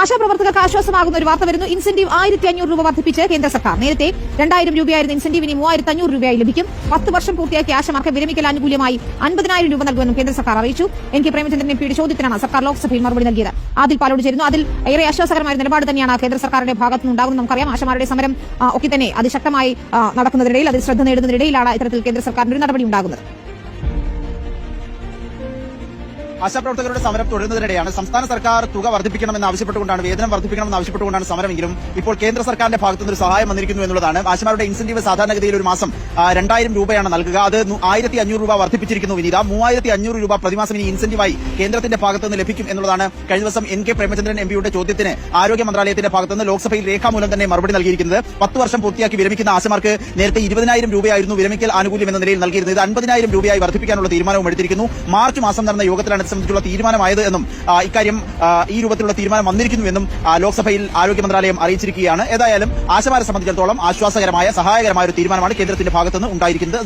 ആശാപ്രവർത്തകർക്ക് ആശ്വാസമാകുന്ന ഒരു വാർത്ത വരുന്നു. ഇൻസെന്റീവ് 1500 രൂപ വർദ്ധിപ്പിച്ച് കേന്ദ്ര സർക്കാർ. നേരത്തെ 2000 രൂപയായിരുന്ന ഇൻസെന്റീവ് ഇനി 3500 രൂപയായി ലഭിക്കും. 10 വർഷം പൂർത്തിയാക്കിയ ആശമാർക്ക് വിരമിക്കൽ ആനുകൂല്യമായി 50,000 രൂപ നൽകുമെന്നും കേന്ദ്ര സർക്കാർ അറിയിച്ചു. NK പ്രേമചന്ദ്രൻ എംപിയുടെ ചോദ്യത്തിനാണ് സർക്കാർ ലോക്സഭയിൽ മറുപടി നൽകിയത്. ആദിൽ പാലോട് ചേരുന്നു. അതിൽ ഏറെ ആശ്വാസകരമായ നിലപാട് തന്നെയാണ് കേന്ദ്ര സർക്കാരിന്റെ ഭാഗത്തു നിന്നുണ്ടാകുന്നത്. നമുക്കറിയാം ആശമാരുടെ സമരം ഒക്കെ തന്നെ അതിശക്തമായി നടക്കുന്നതിനിടയിൽ, അതിൽ ശ്രദ്ധ നേടുന്നതിനിടയിലാണ് ഇത്തരത്തിൽ കേന്ദ്ര സർക്കാരിന്റെ ഒരു നടപടി ഉണ്ടാകുന്നത്. ആശാപ്രവർത്തകരുടെ സമരം തുടരുന്നതിനിടെയാണ് സംസ്ഥാന സർക്കാർ തുക വർദ്ധിപ്പിക്കണമെന്ന് ആവശ്യപ്പെട്ടുകൊണ്ടാണ്, വേതനം വർദ്ധിപ്പിക്കണമെന്ന് ആവശ്യപ്പെട്ടുകൊണ്ടാണ് സമരമെങ്കിലും ഇപ്പോൾ കേന്ദ്ര സർക്കാരിന്റെ ഭാഗത്തുനിന്ന് ഒരു സഹായം വന്നിരിക്കുന്നു എന്നുള്ളതാണ്. ആശമാരുടെ ഇൻസെന്റീവ് സാധാരണഗതിയിൽ ഒരു മാസം 2000 രൂപയാണ് നൽകുക. അത് 1500 രൂപ വർദ്ധിപ്പിച്ചിരിക്കുന്നു. വിനീത 3500 രൂപ പ്രതിമാസം ഇനി ഇൻസെന്റീവായി കേന്ദ്രത്തിന്റെ ഭാഗത്തുനിന്ന് ലഭിക്കും എന്നുള്ളതാണ് കഴിഞ്ഞ ദിവസം NK പ്രേമചന്ദ്രൻ എംപിയുടെ ചോദ്യത്തിന് ആരോഗ്യ മന്ത്രാലയത്തിന്റെ ഭാഗത്തുനിന്ന് ലോക്സഭയിൽ രേഖാമൂലം തന്നെ മറുപടി നൽകിയിരിക്കുന്നത്. 10 വർഷം പൂർത്തിയാക്കി വിരമിക്കുന്ന ആശമാർക്ക് നേരത്തെ 20,000 രൂപയായിരുന്നു വിരമിക്കൽ ആനുകൂല്യം എന്ന നിലയിൽ നൽകിയിരുന്നത്. ഇത് 50,000 രൂപയായി വർദ്ധിപ്പിക്കാനുള്ള തീരുമാനവും എടുത്തിരിക്കുന്നു. മാർച്ച് മാസം നടന്ന യോഗത്തിലാണ് സംബന്ധിച്ചുള്ള തീരുമാനമായത് എന്നും ഇക്കാര്യം ഈ രൂപത്തിലുള്ള തീരുമാനം വന്നിരിക്കുന്നുവെന്നും ലോക്സഭയിൽ ആരോഗ്യ മന്ത്രാലയം അറിയിച്ചിരിക്കുകയാണ്. ഏതായാലും ആശമാരെ സംബന്ധിച്ചിടത്തോളം ആശ്വാസകരമായ, സഹായകരമായ ഒരു തീരുമാനമാണ് കേന്ദ്രത്തിന്റെ ഭാഗത്തുനിന്ന് ഉണ്ടായിരിക്കുന്നത്.